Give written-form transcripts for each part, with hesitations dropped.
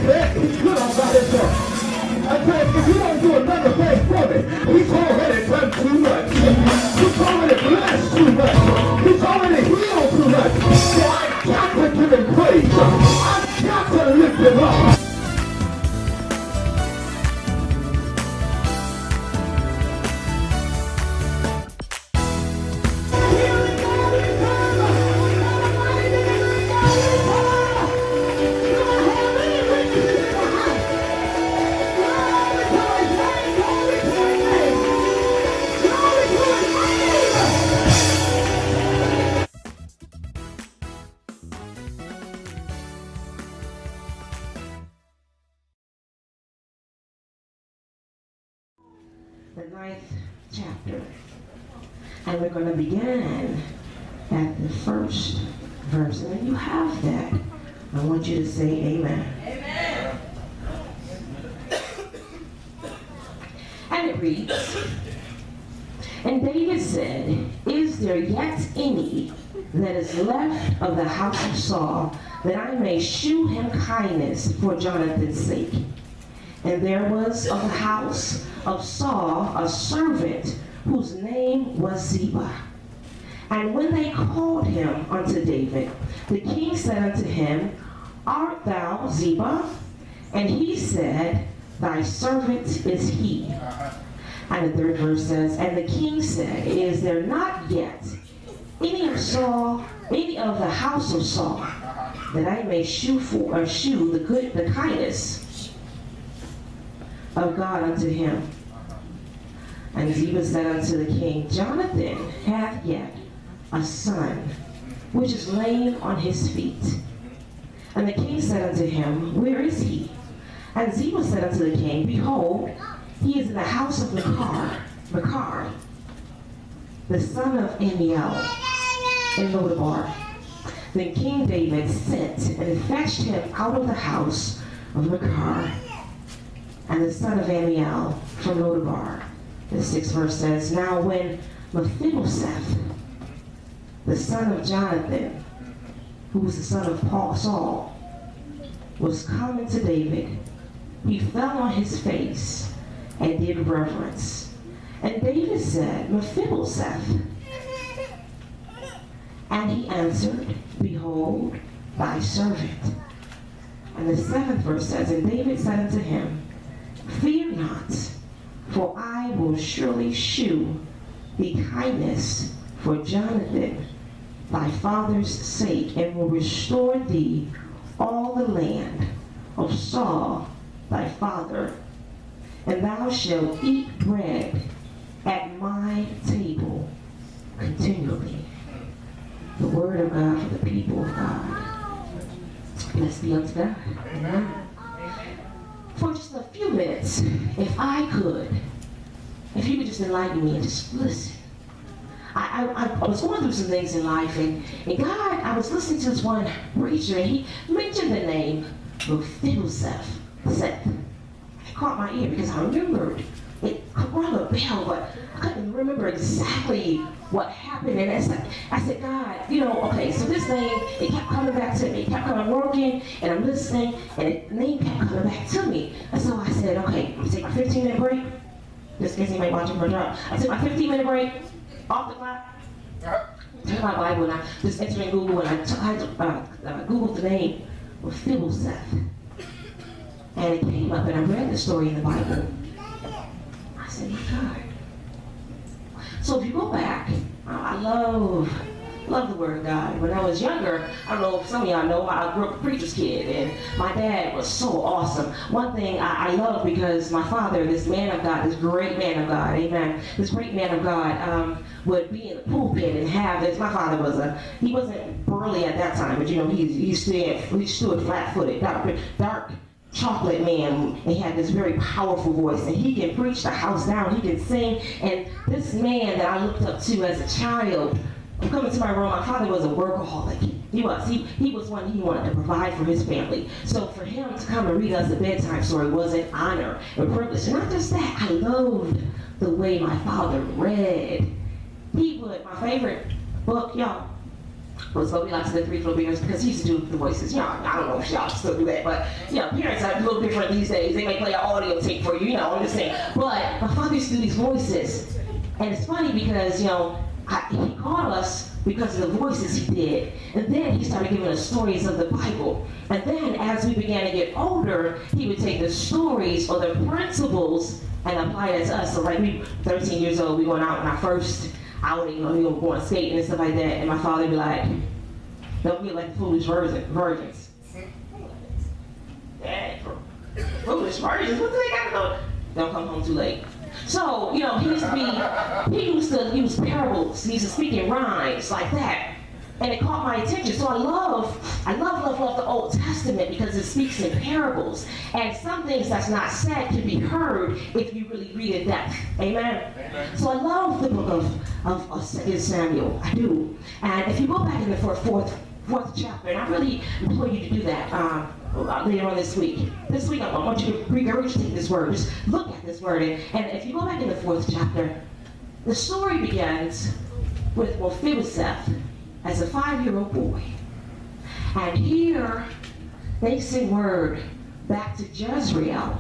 said he's good all by himself. I said, if you don't do another thing for me, he's already done too much. He's already blessed too much. He's already healed too much. So I've got to give him praise. I've got to lift him up. The 9th chapter, and we're going to begin at the first verse. And when you have that, I want you to say amen. Amen. And it reads, and David said, is there yet any that is left of the house of Saul, that I may shew him kindness for Jonathan's sake? And there was of the house of Saul a servant whose name was Ziba. And when they called him unto David, the king said unto him, art thou Ziba? And he said, thy servant is he. And the 3rd verse says, and the king said, is there not yet any of the house of Saul, that I may shew the kindness of God unto him? And Ziba said unto the king, Jonathan hath yet a son, which is lame on his feet. And the king said unto him, where is he? And Ziba said unto the king, behold, he is in the house of Machir, the son of Amiel, in Lodabar. Then King David sent and fetched him out of the house of Machir, and the son of Amiel from Lodabar. The 6th verse says, now when Mephibosheth, the son of Jonathan, who was the son of Saul, was coming to David, he fell on his face and did reverence. And David said, Mephibosheth. And he answered, behold, thy servant. And the 7th verse says, and David said unto him, fear not, for I will surely shew thee kindness for Jonathan thy father's sake, and will restore thee all the land of Saul thy father, and thou shalt eat bread at my table continually. The word of God for the people of God. Blessed be unto God. Amen. For just a few minutes, if you could just enlighten me and just listen. I was going through some things in life, and God, I was listening to this one preacher, and he mentioned the name Mephibosheth. It caught my ear because I remembered it rang a bell, but I couldn't remember exactly what happened. And I said, God, okay, so this name, it kept coming back to me. It kept coming working, and I'm listening, and the name kept coming back to me. And so I said, okay, I'm take my 15-minute break. Just in case anybody watching for a drop. I took my 15-minute break off the clock. Took my Bible, and I just entered in Google, and I Googled the name Mephibosheth. And it came up, and I read the story in the Bible. I said, my God. So if you go back, I love the Word of God. When I was younger, I don't know if some of y'all know, I grew up a preacher's kid, and my dad was so awesome. One thing I love, because my father, this man of God, this great man of God, amen, this great man of God, would be in the pulpit and have this. My father he wasn't burly at that time, but he stood flat-footed, dark chocolate man, and he had this very powerful voice, and he can preach the house down, he can sing. And this man that I looked up to as a child, I'm coming to my room, my father was a workaholic. He was one, he wanted to provide for his family. So for him to come and read us a bedtime story was an honor and privilege. And not just that, I loved the way my father read. My favorite book, y'all, was going to be like the three little bears because he used to do the voices. You know, I don't know if y'all still do that, but you know, parents are a little different these days. They may play an audio tape for you, you know, I'm just saying. But my father used to do these voices, and it's funny because you know he called us because of the voices he did, and then he started giving us stories of the Bible. And then as we began to get older, he would take the stories or the principles and apply it to us. So like we 13 years old, we went out on our first outing, you know, we were going skating and stuff like that, and my father would be like, don't be like foolish virgins. Dad, foolish virgins? What do they got to know? Don't come home too late. So, you know, he used to use parables, he used to speak in rhymes like that. And it caught my attention. So I love the Old Testament because it speaks in parables. And some things that's not said can be heard if you really read in depth. Amen? Amen. So I love the book of 2 Samuel. I do. And if you go back in the fourth chapter, and I really implore you to do that later on this week. This week I want you to regurgitate this word. Just look at this word. And if you go back in the 4th chapter, the story begins with Mephibosheth as a 5-year-old boy. And here they send word back to Jezreel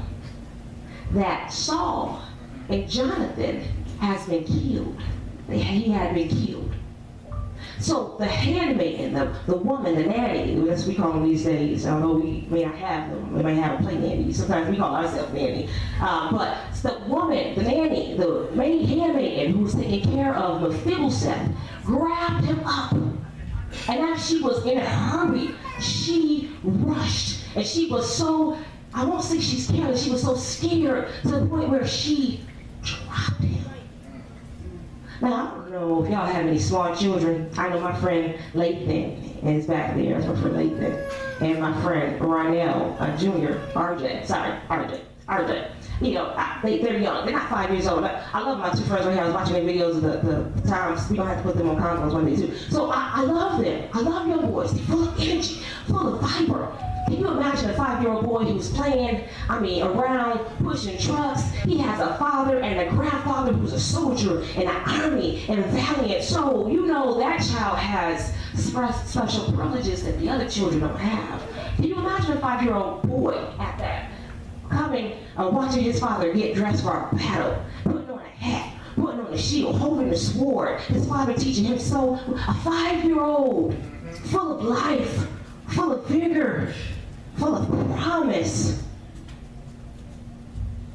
that Saul and Jonathan has been killed. He had been killed. So the handmaiden, the woman, the nanny, as we call them these days, although we may not have them, we may have a play nanny. Sometimes we call ourselves nanny. But the woman, the nanny, the maid handmaiden who was taking care of Mephibosheth, grabbed him up. And as she was in a hurry, she rushed. And she was so, I won't say she's scared, she was so scared to the point where she dropped him. Now, I don't know if y'all have any smart children. I know my friend Lathan is back there. That's my friend Lathan. And my friend Ronell, Junior, RJ. You know, they're young. They're not 5 years old. I love my two friends right here. I was watching their videos of the times. We don't have to put them on conference one day too. So I love them. I love young boys. They're full of energy, full of fiber. Can you imagine a 5-year-old boy who's playing, around, pushing trucks? He has a father and a grandfather who's a soldier in the army and valiant. So, you know, that child has special privileges that the other children don't have. Can you imagine a 5-year-old boy at that? Coming, watching his father get dressed for a battle, putting on a hat, putting on a shield, holding a sword. His father teaching him so. A 5-year-old, full of life, full of vigor, full of promise,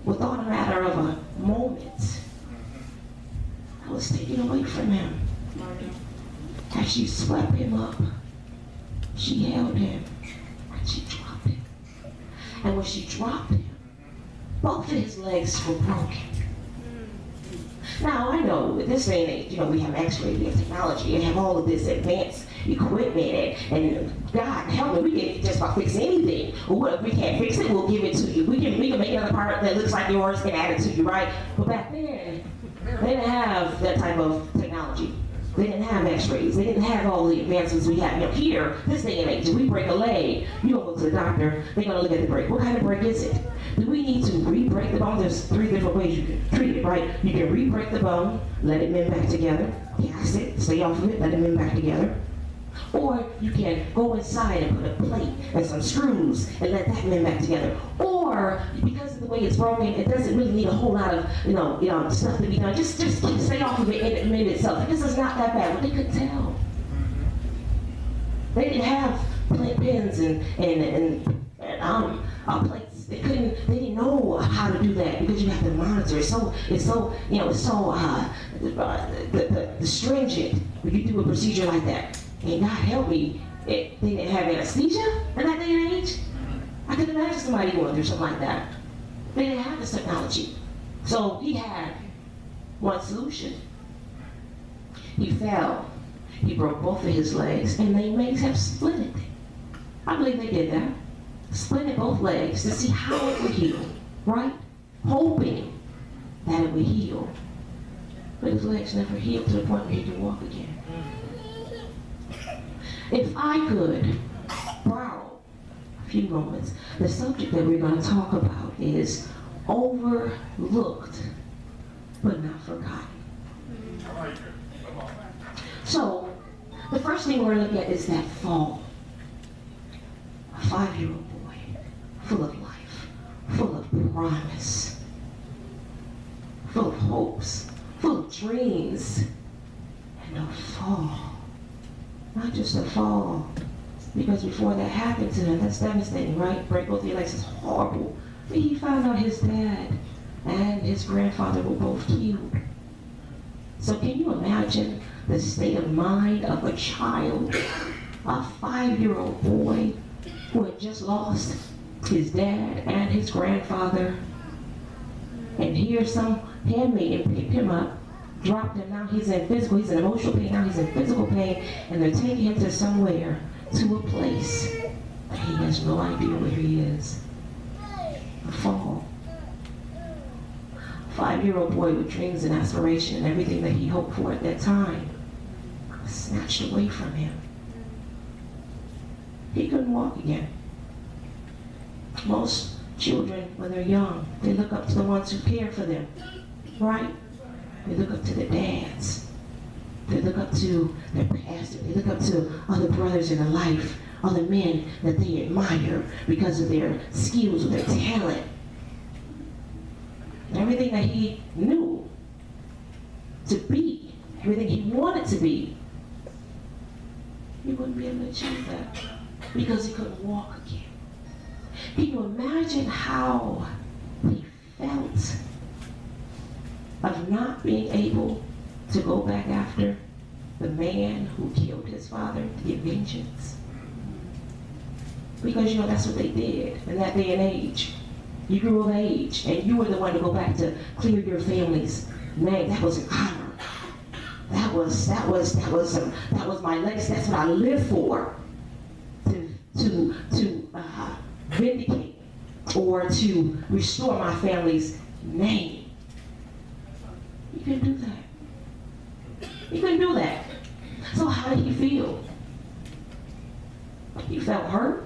without a matter of a moment, I was taken away from him. As she swept him up, she held him, and she dropped him. And when she dropped him, both of his legs were broken. Now, I know at this day and age, we have x-ray, we have technology, and have all of this advanced equipment, and God help me, we can just about fix anything. Or if we can't fix it, we'll give it to you. We can make another part that looks like yours and add it to you, right? But back then, they didn't have that type of technology. They didn't have x-rays. They didn't have all the advancements we have. Here, this day and age, if we break a leg, you don't go to the doctor, they're going to look at the break. What kind of break is it? Do we need to re-break the bone? There's 3 different ways you can treat it, right? You can re-break the bone, let it mend back together, cast it, stay off of it, let it mend back together. Or you can go inside and put a plate and some screws and let that mend back together. Or, because of the way it's broken, it doesn't really need a whole lot of, stuff to be done. Just stay off of it and it mend itself. This is not that bad, but they couldn't tell. They didn't have pins and plates. They didn't know how to do that because you have to monitor. It's so stringent when you do a procedure like that. And God help me, they didn't have anesthesia in that day and age. I could imagine somebody going through something like that. They didn't have this technology. So he had one solution. He fell. He broke both of his legs, and they may have split it. I believe they did that. Split it both legs to see how it would heal, right? Hoping that it would heal. But his legs never healed to the point where he could walk again. If I could borrow a few moments, the subject that we're going to talk about is overlooked but not forgotten. So, The first thing we're going to look at is that fall. A 5-year-old boy, full of life, full of promise, full of hopes, full of dreams, and a fall. Not just a fall, because before that happened to him, that's devastating, right? Break both your legs is horrible. But he found out his dad and his grandfather were both killed. So can you imagine the state of mind of a child, a 5-year-old boy who had just lost his dad and his grandfather, and here some handmaiden picked him up, dropped him, now he's in emotional pain, now he's in physical pain, and they're taking him to somewhere, to a place that he has no idea where he is. A fall. A 5-year-old boy with dreams and aspiration and everything that he hoped for at that time was snatched away from him. He couldn't walk again. Most children, when they're young, they look up to the ones who care for them, right? They look up to their dads. They look up to their pastor. They look up to other brothers in their life, other men that they admire because of their skills or their talent. And everything that he knew to be, everything he wanted to be, he wouldn't be able to achieve that because he couldn't walk again. Can you imagine how he felt of not being able to go back after the man who killed his father to get vengeance? Because, that's what they did in that day and age. You grew of age, and you were the one to go back to clear your family's name. That was an honor. That was my legacy. That's what I lived for. To vindicate or to restore my family's name. You couldn't do that. He couldn't do that. So how did he feel? He felt hurt.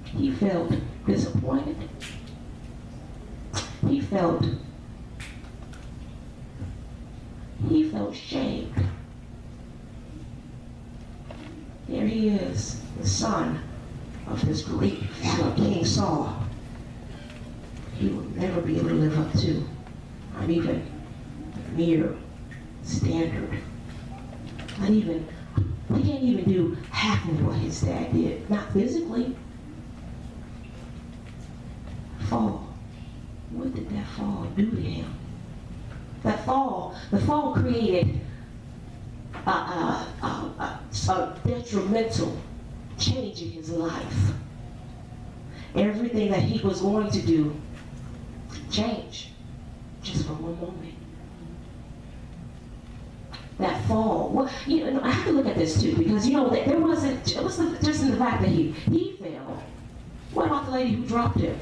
He felt disappointed. He felt shamed. Here he is, the son of this great fellow King Saul. He will never be able to live up to, not even a mere standard. He can't even do half of what his dad did, not physically. Fall. What did that fall do to him? The fall created a detrimental change in his life. Everything that he was going to do changed just for one moment. That fall. Well, I have to look at this too, because that there wasn't just in the fact that he fell. What about the lady who dropped him?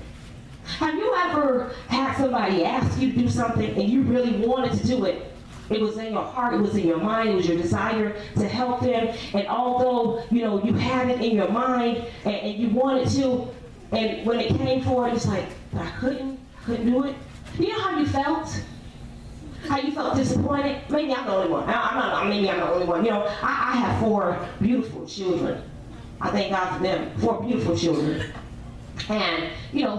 Have you ever had somebody ask you to do something and you really wanted to do it? It was in your heart, it was in your mind, it was your desire to help them, and although you had it in your mind and you wanted to, and when it came for it, it's like, but I couldn't do it. You know how you felt? How you felt disappointed? Maybe I'm the only one. Maybe I'm the only one. I have 4 beautiful children. I thank God for them. 4 beautiful children. And,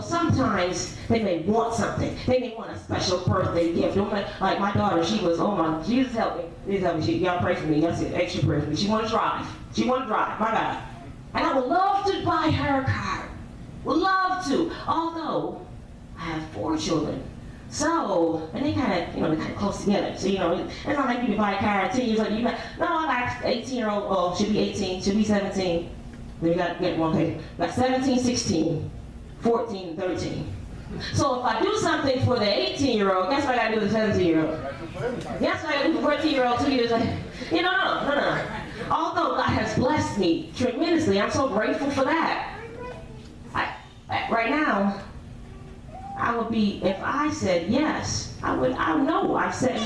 sometimes they may want something. They may want a special birthday gift. Like my daughter, she was, Jesus help me. Please help me. Y'all pray for me. Y'all say extra prayer for me. She want to drive. My God. And I would love to buy her a car. Would love to. Although, I have 4 children. So, and they kind of close together. So, it's not like you can buy a car at 10 years old. I got 18-year-old, she'll be 18, she'll be 17. Then we got to get one page. Got 17, 16, 14, and 13. So if I do something for the 18-year-old, guess what I got to do with the 17-year-old? Guess what I got to do for the 14-year-old 2 years later? No. Although God has blessed me tremendously, I'm so grateful for that. Right now, I would be, if I said yes, I know I'm setting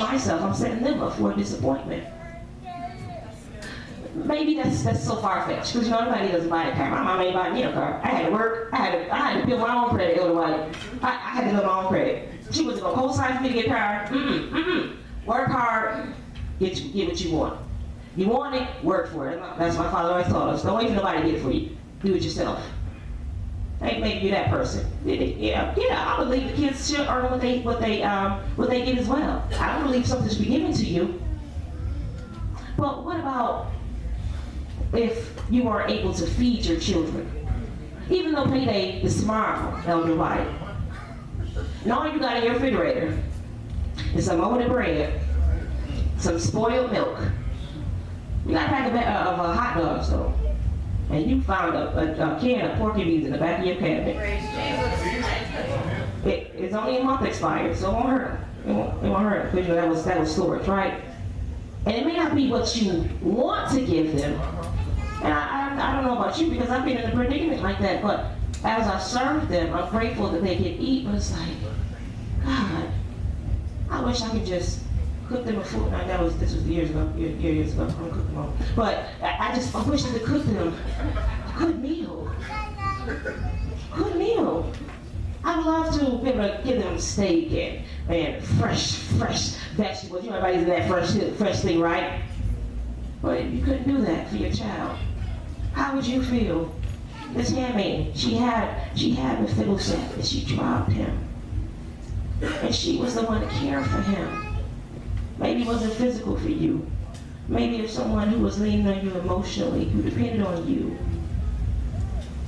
them up for a disappointment. Maybe that's so far-fetched, because nobody doesn't buy a car. My mom ain't buying me a car. I had to work. I had to build my own credit. I had to build my own credit. She wasn't going to co-sign for me to get a car. Work hard, get what you want. You want it, work for it. That's my father always taught us. Don't wait for nobody to get it for you. Do it yourself. Hey, maybe you're that person. Yeah, I believe the kids should earn what they get as well. I don't believe something should be given to you. But what about if you are able to feed your children? Even though payday is tomorrow, Elder White. And all you got in your refrigerator is some molded bread, some spoiled milk. You got a pack of hot dogs though. And you found a can of pork and beans in the back of your cabinet. It's only a month expired, so it won't hurt. It won't hurt because that was storage, right? And it may not be what you want to give them. And I don't know about you because I've been in a predicament like that, but as I serve them, I'm grateful that they can eat, but it's like, God, I wish I could just cook them a food. Now, this was years ago. Years ago. I don't cook them all. But I wish I could cook them a good meal. Good meal. I would love to be able to give them steak and fresh vegetables. You know, everybody's in that fresh thing, right? But you couldn't do that for your child. How would you feel? This handmaid, she had Mephibosheth, and she dropped him. And she was the one to care for him. Maybe it wasn't physical for you. Maybe it's someone who was leaning on you emotionally, who depended on you.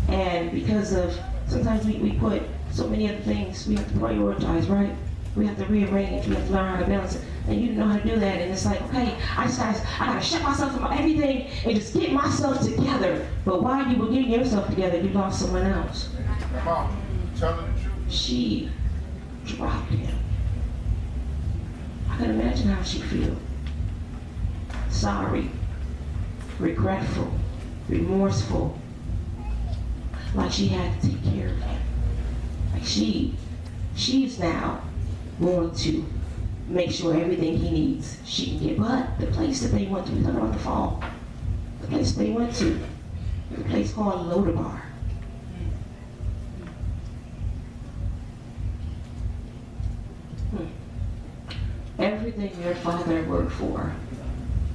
And because of, sometimes we put so many other things, we have to prioritize, right? We have to rearrange, we have to learn how to balance it. And you didn't know how to do that, and it's like, okay, I gotta shut myself from everything and just get myself together. But while you were getting yourself together, you lost someone else. Come on, tell the truth. She dropped him. I can imagine how she feels. Sorry, regretful, remorseful, like she had to take care of him. Like she's now going to make sure everything he needs she can get. But the place that they went to, we're talking about the fall, the place they went to, the place called Lodabar. Everything your father worked for,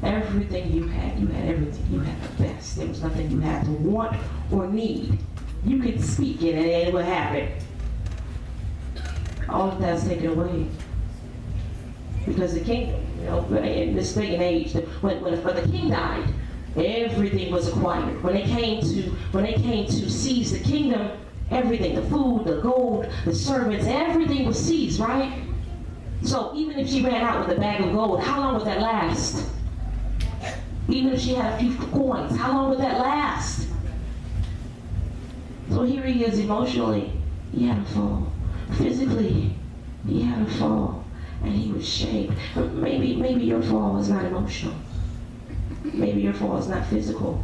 everything you had everything. You had the best. There was nothing you had to want or need. You could speak it and it would happen. All of that's taken away. Because the kingdom, in this day and age, when the king died, everything was acquired. When they came to seize the kingdom, everything, the food, the gold, the servants, everything was seized, right? So even if she ran out with a bag of gold, how long would that last? Even if she had a few coins, how long would that last? So here he is emotionally, he had a fall. Physically, he had a fall. And he was shamed. Maybe your fall is not emotional. Maybe your fall is not physical.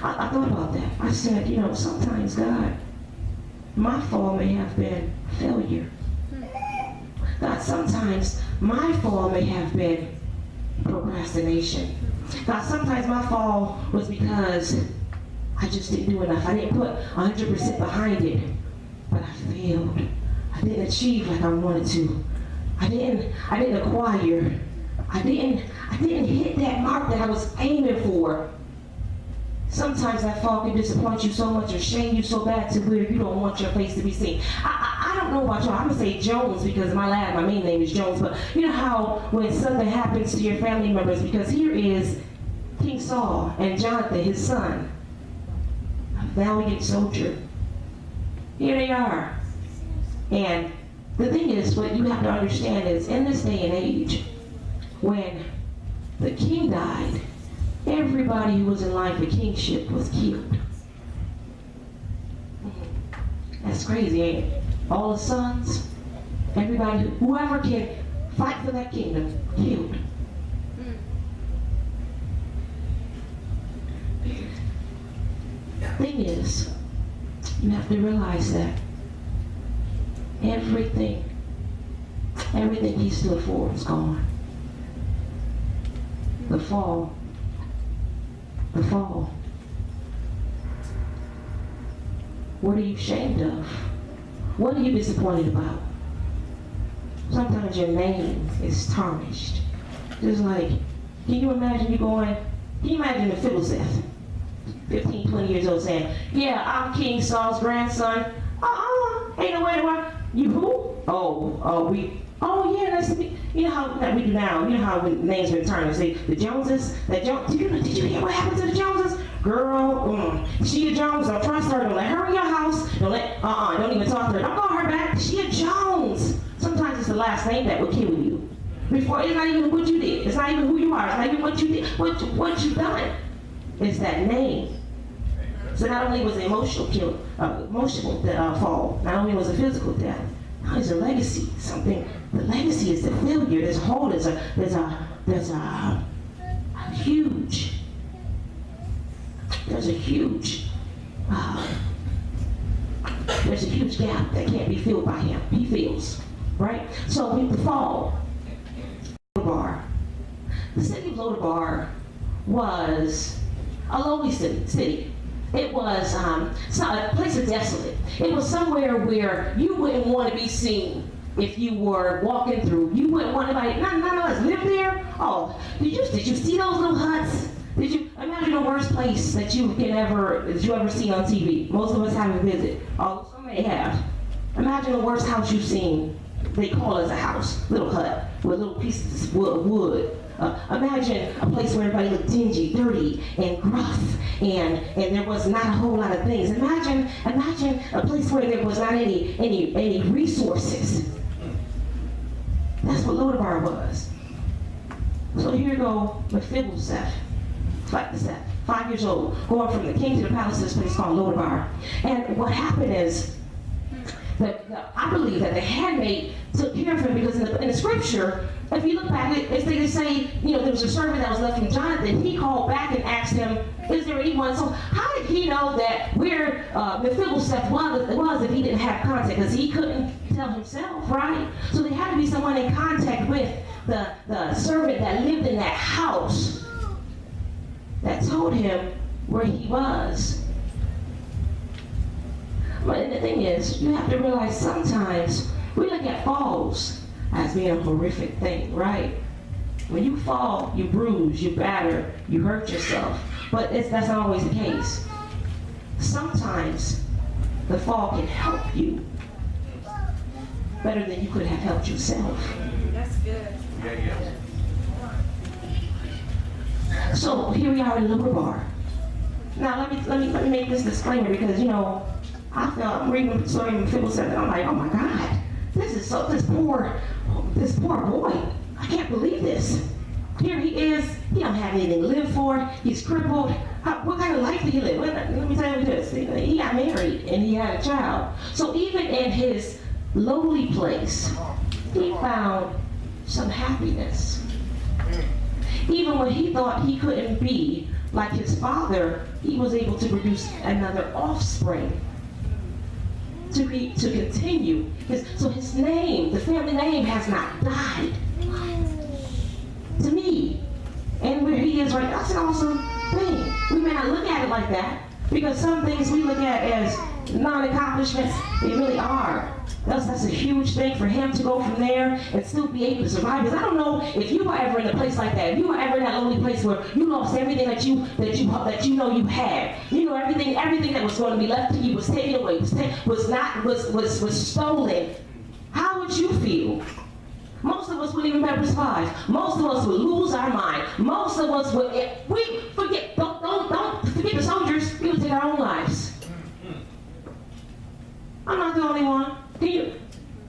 I thought about that. I said, sometimes God, my fall may have been failure. God, sometimes my fall may have been procrastination. God, sometimes my fall was because I just didn't do enough. I didn't put 100% behind it, but I failed. I didn't achieve like I wanted to. I didn't acquire. I didn't hit that mark that I was aiming for. Sometimes that fall can disappoint you so much or shame you so bad to where you don't want your face to be seen. I don't know about y'all. I'm gonna say Jones because my main name is Jones. But you know how when something happens to your family members, because here is King Saul and Jonathan, his son, a valiant soldier. Here they are, and the thing is, what you have to understand is, in this day and age, when the king died, everybody who was in line for kingship was killed. That's crazy, ain't it? All the sons, everybody, whoever can fight for that kingdom, killed. The thing is, you have to realize that everything he stood for is gone. The fall. What are you ashamed of? What are you disappointed about? Sometimes your name is tarnished. Just like Can you imagine Mephibosheth, 15, 20 years old, saying, yeah, I'm King Saul's grandson. Ain't no way to work. You who? Yeah, nice to meet you. You know how that we do now. You know how when names return, say the Joneses. Did you hear what happened to the Joneses? Girl, she a Jones. Don't trust her. Don't let her in your house. Don't even talk to her. Don't call her back. She a Jones. Sometimes it's the last name that will kill you. Before it's not even what you did. It's not even who you are. It's not even what you did. What you done. It's that name. So not only was it emotional fall, not only was it physical death, now there's a legacy. The legacy is the failure. There's a hole. There's a huge gap that can't be filled by him. He feels, right? So with the fall, Lodabar. The city of Lodabar was a lonely city. It was a place of desolate. It was somewhere where you wouldn't want to be seen if you were walking through. You wouldn't want anybody, none of us live there. Oh, did you see those little huts? Did you imagine the worst place that you ever seen on TV? Most of us haven't visited. Oh, some may have. Imagine the worst house you've seen. They call it a house, little hut with little pieces of wood. Imagine a place where everybody looked dingy, dirty, and gruff, and there was not a whole lot of things. Imagine a place where there was not any resources. That's what Lodabar was. So here you go, Mephibosheth, 5 years old, going from the king to the palace to this place called Lodabar. And what happened is, I believe that the handmaid took care of him, because in the scripture, if you look back, they say, there was a servant that was left from Jonathan. He called back and asked him, is there anyone? So how did he know that where Mephibosheth was if he didn't have contact? Because he couldn't tell himself, right? So there had to be someone in contact with the servant that lived in that house that told him where he was. But the thing is, you have to realize sometimes we look at falls as being a horrific thing, right? When you fall, you bruise, you batter, you hurt yourself. But that's not always the case. Sometimes the fall can help you better than you could have helped yourself. That's good. Yeah. So here we are in Lodabar. Now let me make this disclaimer, because I'm reading the story of Mephibosheth, and I'm like, oh my God, this poor boy. I can't believe this. Here he is. He don't have anything to live for. He's crippled. What kind of life did he live? Let me tell you this. He got married and he had a child. So even in his lowly place, he found some happiness. Even when he thought he couldn't be like his father, he was able to produce another offspring to continue. So his name, the family name, has not died. To me, and where he is right now, that's an awesome thing. We may not look at it like that, because some things we look at as non-accomplishments, they really are. That's a huge thing for him to go from there and still be able to survive. Because I don't know if you were ever in a place like that. If you were ever in that lonely place where you lost everything that you know you had. Everything that was going to be left to you was taken away. Was stolen. How would you feel? Most of us wouldn't even be able to survive. Most of us would lose our mind. Most of us would. Don't forget the soldiers. We would take our own lives. I'm not the only one. Do you?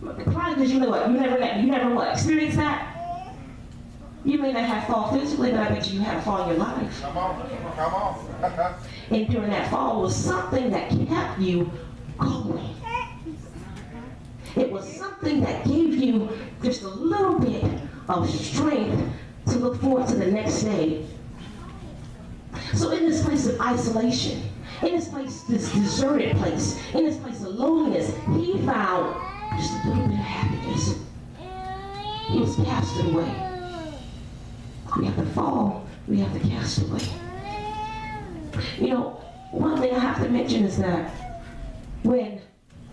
Probably because you never experienced that. You may not have fall physically, but I bet you had a fall in your life. Come on. And during that fall was something that kept you going. It was something that gave you just a little bit of strength to look forward to the next day. So in this place of isolation, in this place, this deserted place, in this place of loneliness, he found just a little bit of happiness. He was casted away. We have to fall, we have to cast away. One thing I have to mention is that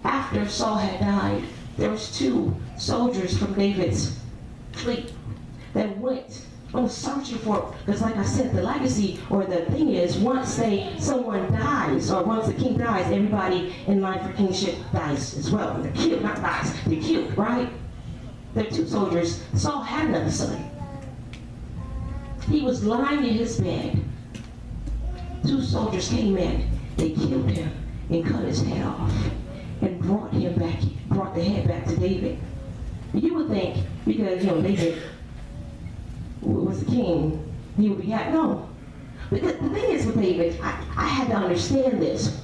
after Saul had died, there was 2 soldiers from David's fleet that went I'm searching for, because like I said, the legacy or the thing is, once someone dies, or once the king dies, everybody in line for kingship dies as well. They're killed, not dies, they're killed, right? There are two soldiers. Saul had another son. He was lying in his bed. Two soldiers came in, they killed him and cut his head off and brought the head back to David. You would think, because David was the king, he would be happy. No. Because the thing is with David, I had to understand this.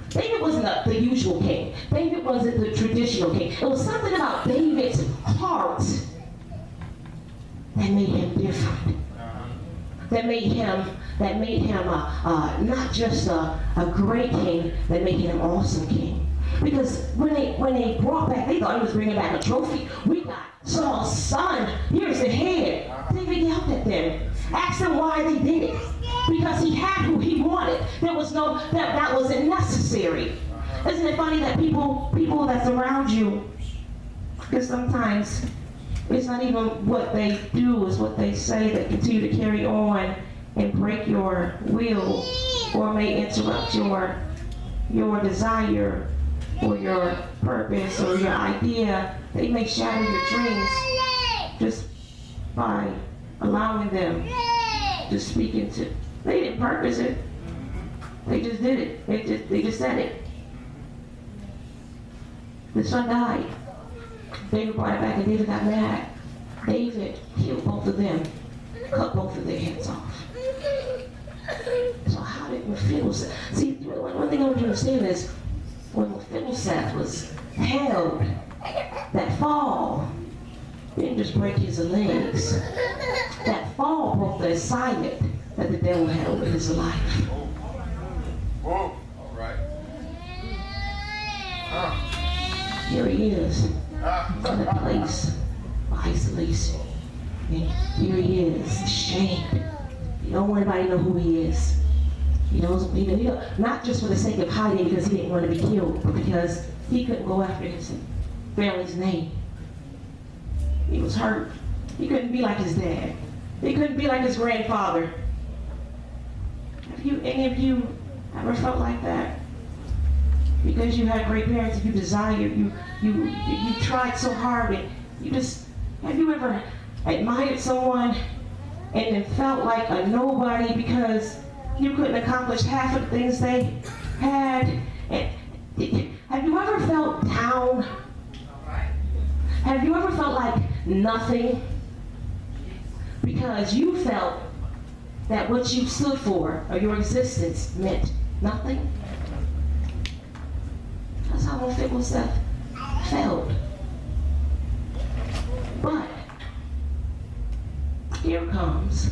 David wasn't the usual king. David wasn't the traditional king. It was something about David's heart that made him different. That made him not just a great king, that made him an awesome king. Because when they brought back, they thought he was bringing back a trophy. We got Saul's son. Here's the head. David yelled at them, asked them why they did it. Because he had who he wanted. There was no, that wasn't necessary. Isn't it funny that people that's around you, because sometimes it's not even what they do, it's what they say that continue to carry on and break your will, or may interrupt your desire or your purpose or your idea. They may shatter your dreams just by allowing them to speak into. They didn't purpose it. They just did it. They just said it. The son died. David brought it back and David got mad. David killed both of them, cut both of their heads off. So how did Mephibosheth? See, one thing I want you to understand is when Mephibosheth was held, that fall didn't just break his legs. That fall broke the assignment that the devil had over his life. Whoa. All right. Here he is, in a place of isolation. And here he is, ashamed. He don't want anybody to know who he is. He knows, not just for the sake of hiding because he didn't want to be killed, but because he couldn't go after his family's name. He was hurt. He couldn't be like his dad. He couldn't be like his grandfather. Have any of you ever felt like that? Because you had great parents and you desired, you tried so hard, and have you ever admired someone and then felt like a nobody because you couldn't accomplish half of the things they had? And have you ever felt down? Have you ever felt like nothing? Because you felt that what you stood for or your existence meant nothing? That's how Mephibosheth felt. But here comes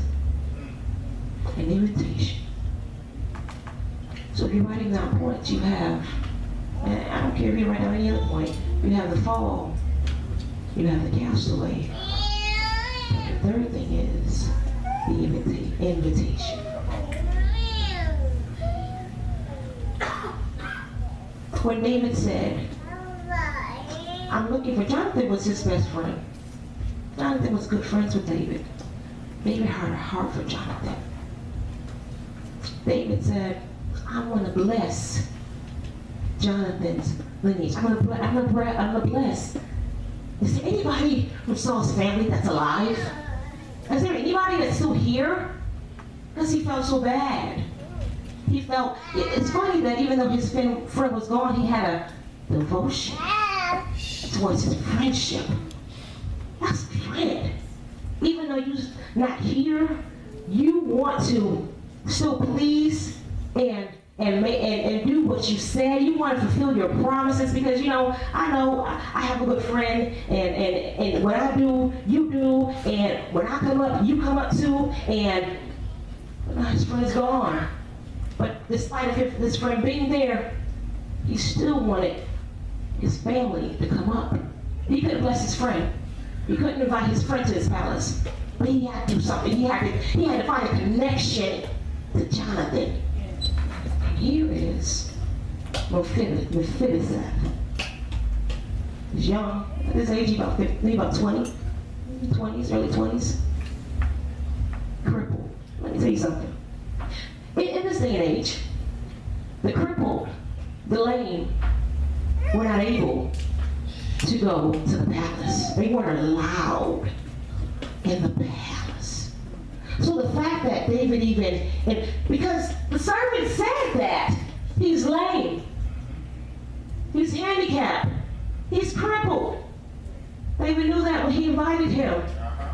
an invitation. So if you're writing down points, you have, and I don't care if you write down any other point, you have the fall, you have the castaway. But the third thing is the invitation. When David said, I'm looking for, Jonathan was his best friend. Jonathan was good friends with David. David had a heart for Jonathan. David said, I want to bless Jonathan's lineage. I'm gonna bless. Is there anybody from Saul's family that's alive? Is there anybody that's still here? Because he felt so bad. He felt, it's funny that even though his friend was gone, he had a devotion towards his friendship. That's a friend. Even though you're not here, you want to still please and do what you said. You want to fulfill your promises because I know I have a good friend and what I do, you do, and when I come up, you come up too, and his friend's gone. But despite of this friend being there, he still wanted his family to come up. He couldn't bless his friend. He couldn't invite his friend to his palace. But he had to do something. He had to find a connection to Jonathan. And here is Mephibosheth. He's young. At this age, about 20, 20s, early 20s. tell you something. In this day and age, the crippled, the lame, were not able to go to the palace. They weren't allowed in the palace. So the fact that David because the servant said that he's lame, he's handicapped, he's crippled. David knew that when he invited him.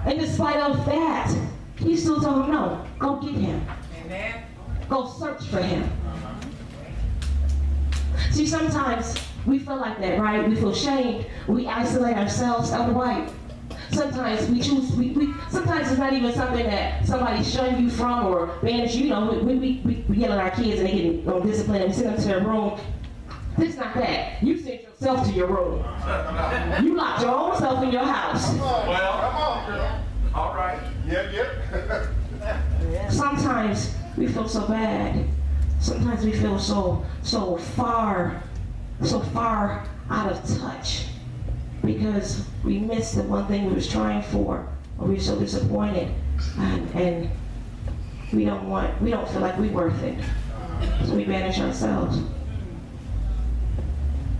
And despite of that, he still told him, no, go get him. Amen. Go search for him. See, sometimes we feel like that, right? We feel shamed. We isolate ourselves out of the way. Sometimes we choose, sometimes it's not even something that somebody's showing you from or banish you. You know, we yell at our kids and they get disciplined and we send them to their room. It's not that. You sent yourself to your room. You locked your own self in your house. Well, come on, girl. All right. Yep. Sometimes we feel so bad. Sometimes we feel so far out of touch because we missed the one thing we was trying for, or we're so disappointed, and we don't feel like we're worth it, so we banish ourselves.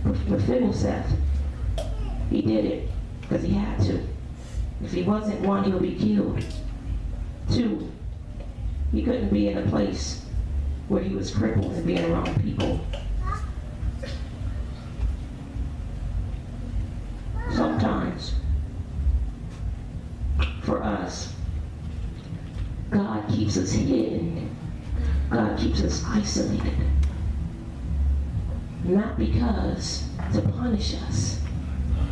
But Mephibosheth, he did it because he had to. If he wasn't, one, he would be killed. Two, he couldn't be in a place where he was crippled and being around people. Sometimes, for us, God keeps us hidden. God keeps us isolated. Not because to punish us.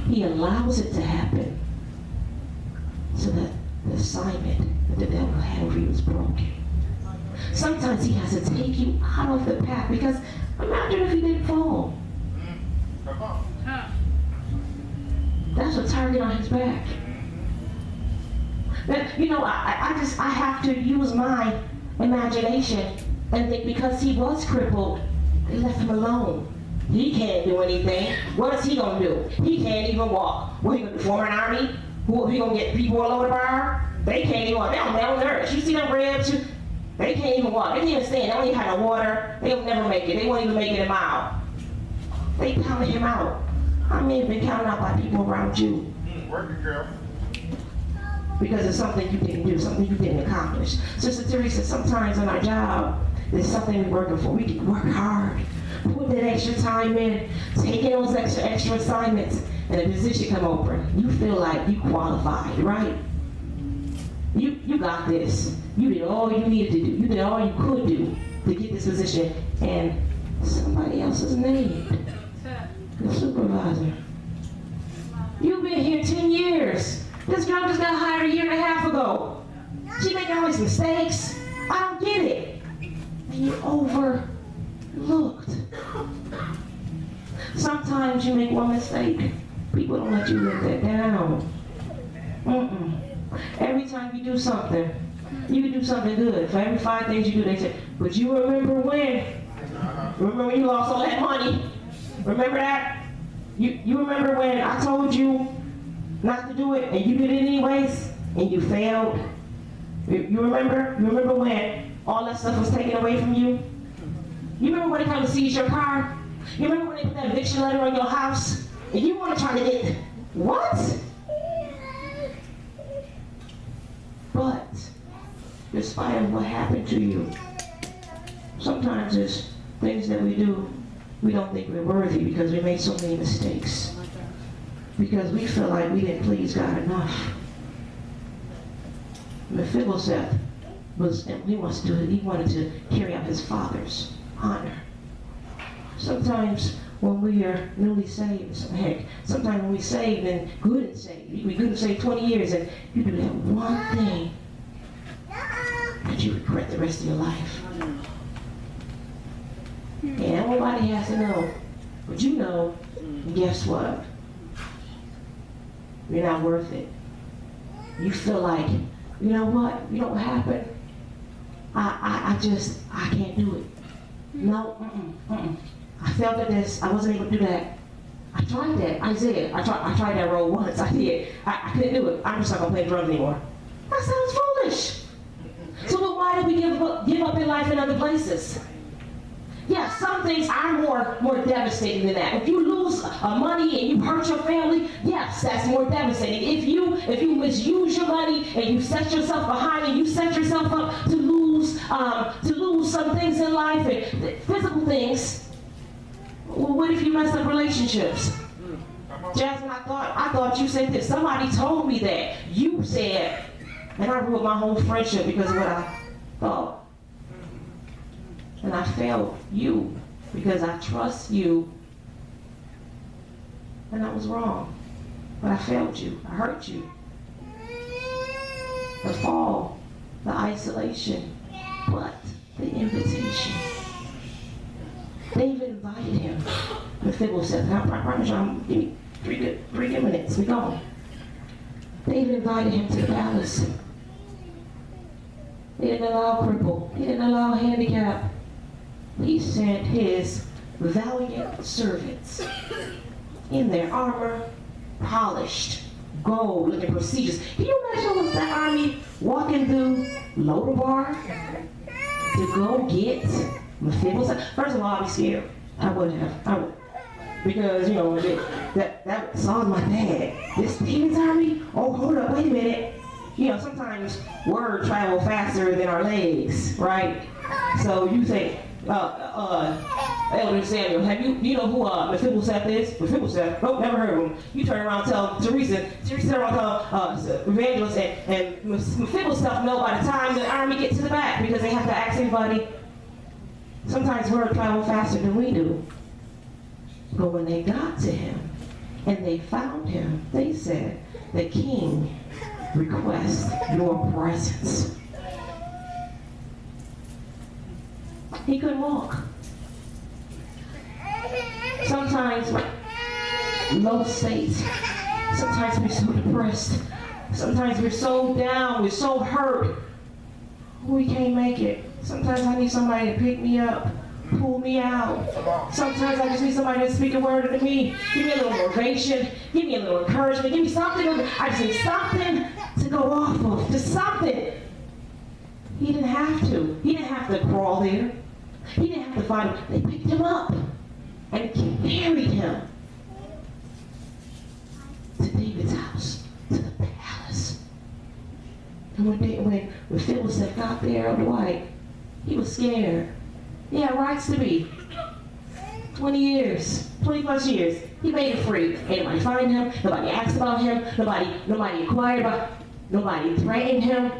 He allows it to happen so that the assignment that the devil had over you is broken. Sometimes he has to take you out of the path because imagine if you didn't fall. Come on. That's a target on his back. But, you know, I have to use my imagination and think because he was crippled, they left him alone. He can't do anything. What is he gonna do? He can't even walk. What, he gonna form an army? He gonna get people all over the bar? They can't even walk. They're malnourished. You see them ribs? They can't even walk. They can't even stand. They don't even have no water. They'll never make it. They won't even make it a mile. They counted him out. I may have been counted out by people around you. Working, girl. Because it's something you didn't do, something you didn't accomplish. Sister Teresa, sometimes on our job, there's something we're working for. We can work hard, put that extra time in, taking those extra assignments, and a position come open. You feel like you qualified, right? You got this. You did all you needed to do. You did all you could do to get this position, and somebody else is named. The supervisor. You've been here 10 years. This girl just got hired a year and a half ago. She making all these mistakes. I don't get it. And you're overlooked. Sometimes you make one mistake. People don't let you live that down. Every time you do something, you can do something good. For every 5 things you do, they say, but you remember when? Remember when you lost all that money? Remember that? You remember when I told you not to do it and you did it anyways and you failed? You remember? You remember when all that stuff was taken away from you? You remember when they come to seize your car? You remember when they put that eviction letter on your house? And you want to try to get, what? But, despite of what happened to you, sometimes there's things that we do, we don't think we're worthy because we made so many mistakes. Because we feel like we didn't please God enough. Mephibosheth he wanted to carry out his father's honor. Sometimes when we are newly saved, sometimes when we saved and good and saved, you be good and saved 20 years and you do that one thing that you regret the rest of your life. And nobody has to know, but you know, and guess what? You're not worth it. You feel like, you know what? You know what happened? I can't do it. No, I failed at this. I wasn't able to do that. I tried that. Isaiah, I tried that role once. I did. I couldn't do it. I'm just not going to play drums anymore. That sounds foolish. So why do we give life in other places. Yeah, some things are more devastating than that. If you lose money and you hurt your family, yes, that's more devastating. If you misuse your money and you set yourself behind and you set yourself up to lose some things in life and physical things, well, what if you mess up relationships? Jasmine, I thought you said this. Somebody told me that. You said, and I ruined my whole friendship because of what I thought. And I failed you because I trust you. And I was wrong. But I failed you. I hurt you. The fall, the isolation, but the invitation. David invited him. Mephibosheth, I promise you, give me 3 good minutes. We're going. David invited him to the palace. He didn't allow cripple. He didn't allow handicap. He sent his valiant servants in their armor, polished, gold, looking prestigious. Can you imagine that army walking through Lodabar to go get Mephibosheth? First of all, I'd be scared. I would. Because, that Saul's my dad. This David's army? Oh, hold up, wait a minute. Sometimes word travel faster than our legs, right? So you say, Elder Samuel, you know who Mephibosheth is? Mephibosheth? Nope, never heard of him. You turn around and tell Teresa turn around and tell Evangelist, and Mephibosheth know by the time the army gets to the back because they have to ask anybody. Sometimes word travel faster than we do. But when they got to him and they found him, they said, the king requests your presence. He couldn't walk. Sometimes low state. Sometimes we're so depressed. Sometimes we're so down. We're so hurt. We can't make it. Sometimes I need somebody to pick me up, pull me out. Sometimes I just need somebody to speak a word to me. Give me a little motivation. Give me a little encouragement. Give me something. I just need something to go off of. Just something. He didn't have to. He didn't have to crawl there. He didn't have to find him. They picked him up and carried him to David's house, to the palace. And when Mephibosheth got there on the white, he was scared. He had rights to be. 20 years, 20 plus years. He made it free. Ain't nobody find him. Nobody asked about him. Nobody inquired about him. Nobody threatened him.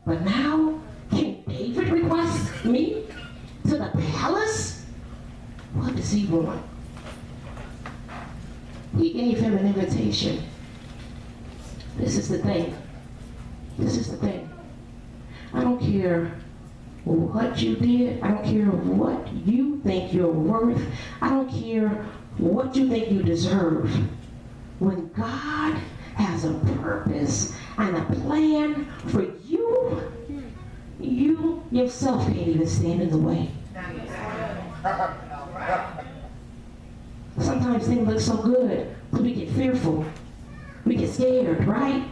But now, King David requests me to the palace? What does he want? He gave him an invitation. This is the thing. This is the thing. I don't care what you did. I don't care what you think you're worth. I don't care what you think you deserve. When God has a purpose and a plan for you, you yourself can't even stand in the way. Sometimes things look so good, so we get fearful. We get scared, right?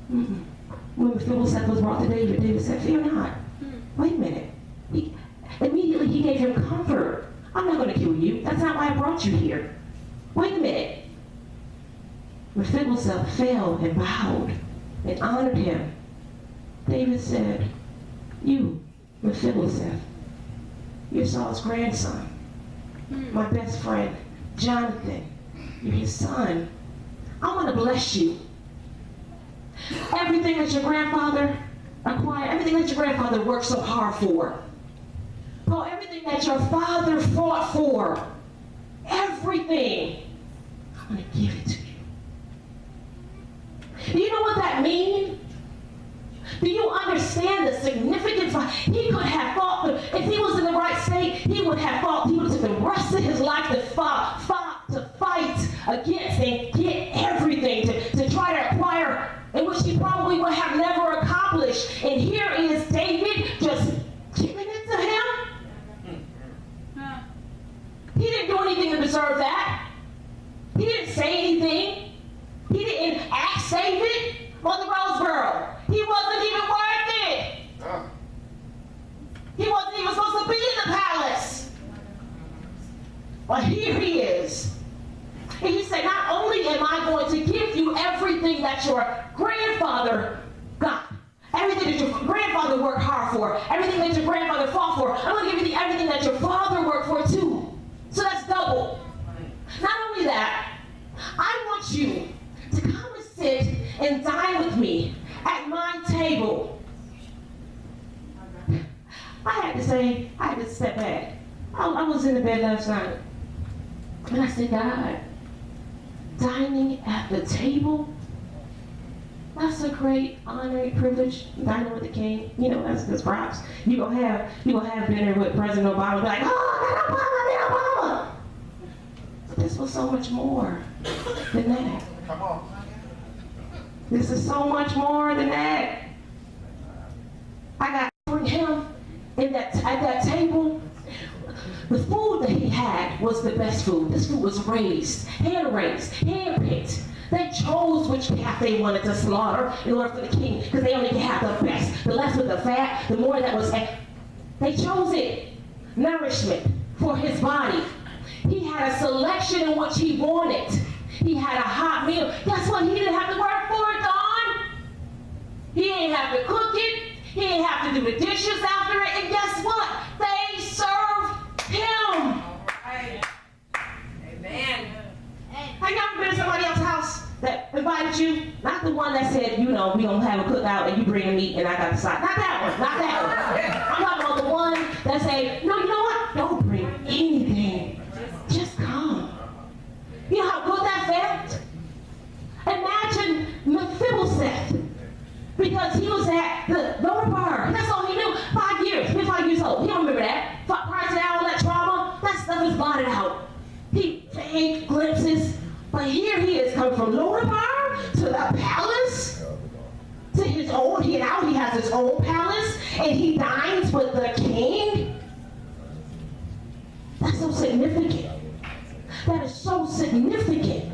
When Mephibosheth was brought to David, David said, fear not. Wait a minute. Immediately he gave him comfort. I'm not going to kill you. That's not why I brought you here. Wait a minute. Mephibosheth fell and bowed and honored him. David said, you, Mephibosheth, you're Saul's grandson, my best friend, Jonathan, you're his son. I want to bless you. Everything that your grandfather acquired, everything that your grandfather worked so hard for, everything that your father fought for, everything, I'm going to give it to you. Do you know what that means? Do you understand the significance? He could have fought, if he was in the right state, he would have fought. He would have took the rest of his life to fight against and get everything, to try to acquire, in which he probably would have never accomplished. And here is David just giving it to him. He didn't do anything to deserve that. He didn't say anything. He didn't ask David, Mother Roseboro. He wasn't even worth it. for, everything that your grandmother fought for. I'm going to give you everything that your father worked for too. So that's double. Not only that, I want you to come and sit and dine with me at my table. I had to step back. I was in the bed last night. And I said, God, dining at the table? That's a great honor and privilege, dining with the king. You know, that's props. You gonna have dinner with President Obama, like, oh, Obama. But this was so much more than that. Come on. This is so much more than that. I got to bring him at that table. The food that he had was the best food. This food was hand-raised, hand-picked. They chose which calf they wanted to slaughter in order for the king, because they only could have the best. The less with the fat, the more that was. They chose it. Nourishment for his body. He had a selection in which he wanted. He had a hot meal. Guess what? He didn't have to work for it, Dawn. He didn't have to cook it. He didn't have to do the dishes after it. And guess what? They served him. Right. Amen. Have you ever been to somebody else's house that invited you? Not the one that said, you know, we gonna have a cookout and you bring the meat and I got the side. Not that one. Not that one. I'm talking about the one that say, no, you know what? Don't bring anything. Just come. You know how good that felt? Imagine Mephibosheth, because he was at the lower bar. That's all he knew. 5 years. He was 5 years old. He don't remember that. Prior to all that trauma, that stuff is blotted out. He vague glimpses, but here he is coming from Lodabar to the palace, to his own. He has his own palace, and he dines with the king. That's so significant. That is so significant.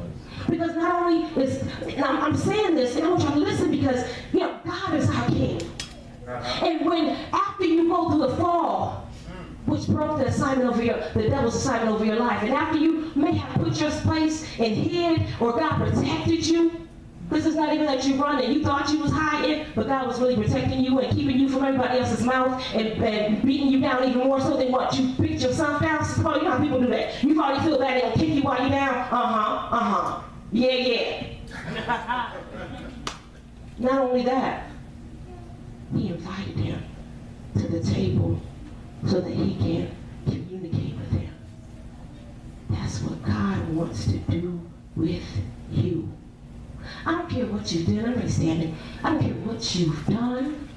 Because not only is, and I'm saying this, and I want you to listen, because, you know, God is our king. And when, after you go through the fall, which broke the devil's assignment over your life, and after you may have put your place and hid, or God protected you, this is not even that you run and you thought you was hiding, but God was really protecting you and keeping you from everybody else's mouth and beating you down even more so than what you picked yourself down. Oh, you know how people do that. You probably feel bad, they're gonna kick you while you're down. Yeah. Not only that, he invited them to the table so that he can communicate with them. That's what God wants to do with you. I don't care what you've done. I'm standing. I don't care what you've done.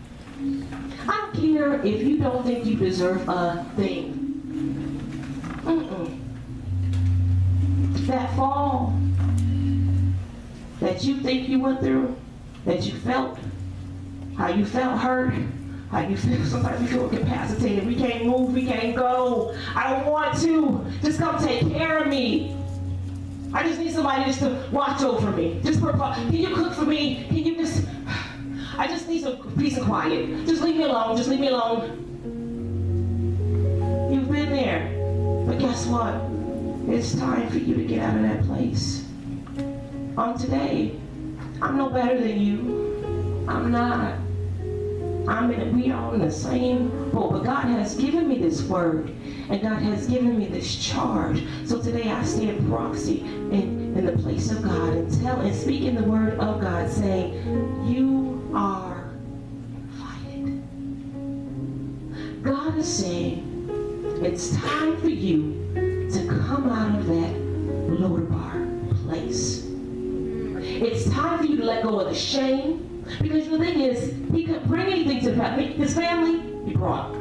I don't care if you don't think you deserve a thing. That fall that you think you went through, that you felt, how you felt hurt, how you feel, sometimes you feel incapacitated. We can't move, we can't go. I don't want to. Just come take care of me. I just need somebody just to watch over me. Can you cook for me? Can you just, I just need some peace and quiet. Just leave me alone, just leave me alone. You've been there. But guess what? It's time for you to get out of that place. Today, I'm no better than you. I'm not. We are in the same boat, but God has given me this word, and God has given me this charge. So today I stand proxy in the place of God and speaking the word of God, saying, you are invited. God is saying, it's time for you to come out of that Lodabar place. It's time for you to let go of the shame. Because the thing is, he couldn't bring anything to his family, he brought.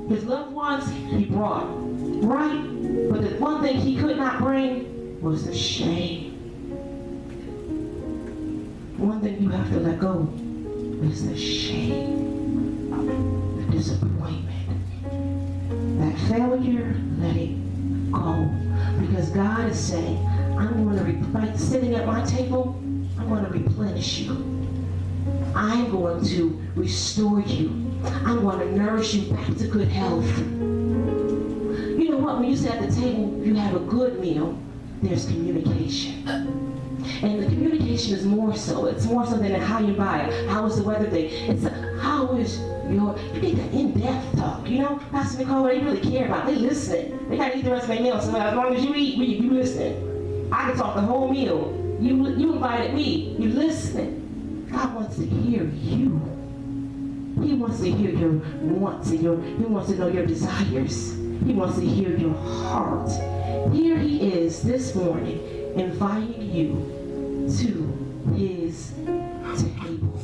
His loved ones, he brought. Right? But the one thing he could not bring was the shame. One thing you have to let go is the shame, the disappointment, that failure, let it go. Because God is saying, I'm going to, sitting at my table, I'm going to replenish you. I'm going to restore you. I'm going to nourish you back to good health. You know what? When you sit at the table, you have a good meal, there's communication. And the communication is more so. It's more so than how you buy it. How is the weather thing? It's how How is you get that in-depth talk, you know? Pastor Nicole, they really care about, they listening. They gotta eat the rest of their meal, so as long as you eat, you listening. I can talk the whole meal. You invited me, you listening. God wants to hear you. He wants to hear your wants and he wants to know your desires. He wants to hear your heart. Here he is this morning, inviting you to his table.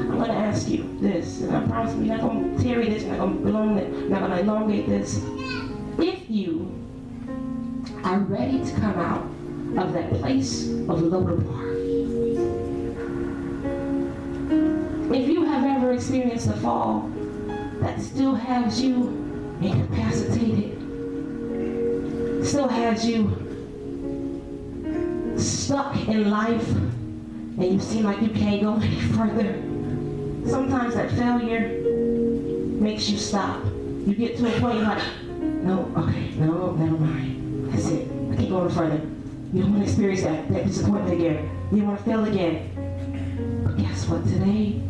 I'm going to ask you this, and I promise we're not going to tarry this, we're not going to elongate this. If you are ready to come out of that place of Lodabar, if you have ever experienced a fall that still has you incapacitated, still has you stuck in life, and you seem like you can't go any further, sometimes that failure makes you stop. You get to a point you're like, no, never mind. That's it. I can't go any further. You don't want to experience that disappointment again. You don't want to fail again. But guess what? Today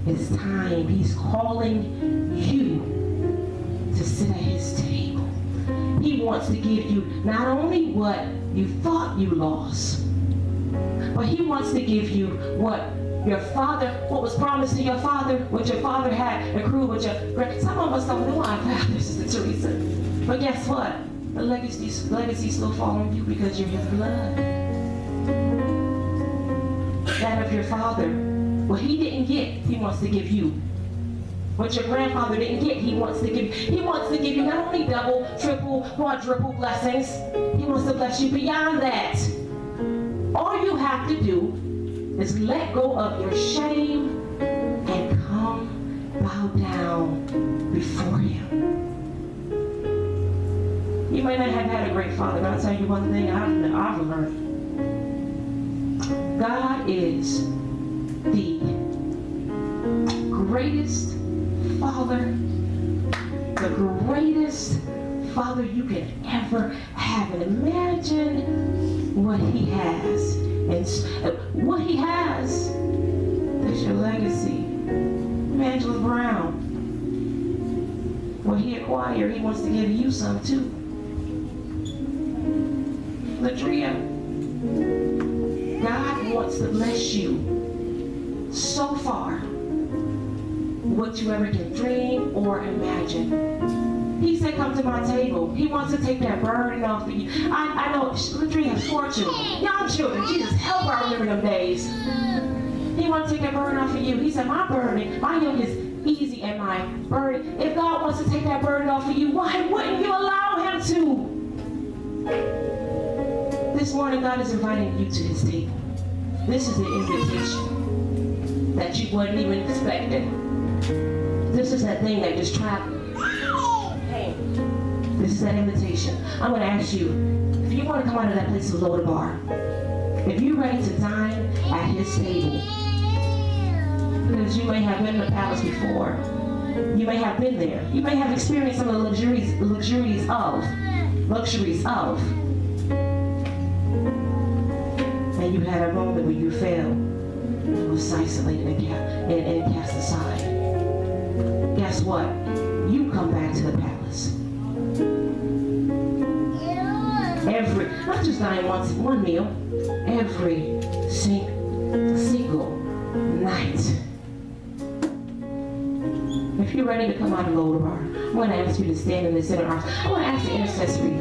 is time. He's calling you to sit at his table. He wants to give you not only what you thought you lost, but he wants to give you what was promised to your father, what your father had accrued, some of us don't know our fathers, Sister Teresa. But guess what? The legacy still falls on you because you're his blood. That of your father, what he didn't get, he wants to give you. What your grandfather didn't get, he wants to give you. He wants to give you not only double, triple, quadruple blessings, he wants to bless you beyond that. All you have to do is let go of your shame and come bow down before him. You may not have had a great father, but I'll tell you one thing I've learned. God is the greatest father, the greatest father you can ever have. And imagine what he has. And what he has is your legacy. Angela Brown, what he acquired, he wants to give you some too. Ladria, God wants to bless you so far, what you ever can dream or imagine. He said, come to my table. He wants to take that burden off of you. I know Ladria has 4 children, young children. Jesus, help her remember them days. He wants to take that burden off of you. He said, my burden, my yoke is easy and my burden. If God wants to take that burden off of you, why wouldn't you allow him to? This morning, God is inviting you to his table. This is the invitation that you wasn't even expecting. This is that thing that just traveled. Hey, this is that invitation. I'm going to ask you, if you want to come out of that place of Lodabar, if you're ready to dine at his table, because you may have been in the palace before, you may have been there, you may have experienced some of the luxuries of, and you had a moment where you fell and was isolated and cast aside. Guess what? You come back to the palace. Not just dying one meal, every single night. If you're ready to come out of Lodabar, I'm going to ask you to stand in the center. I'm going to ask the intercessory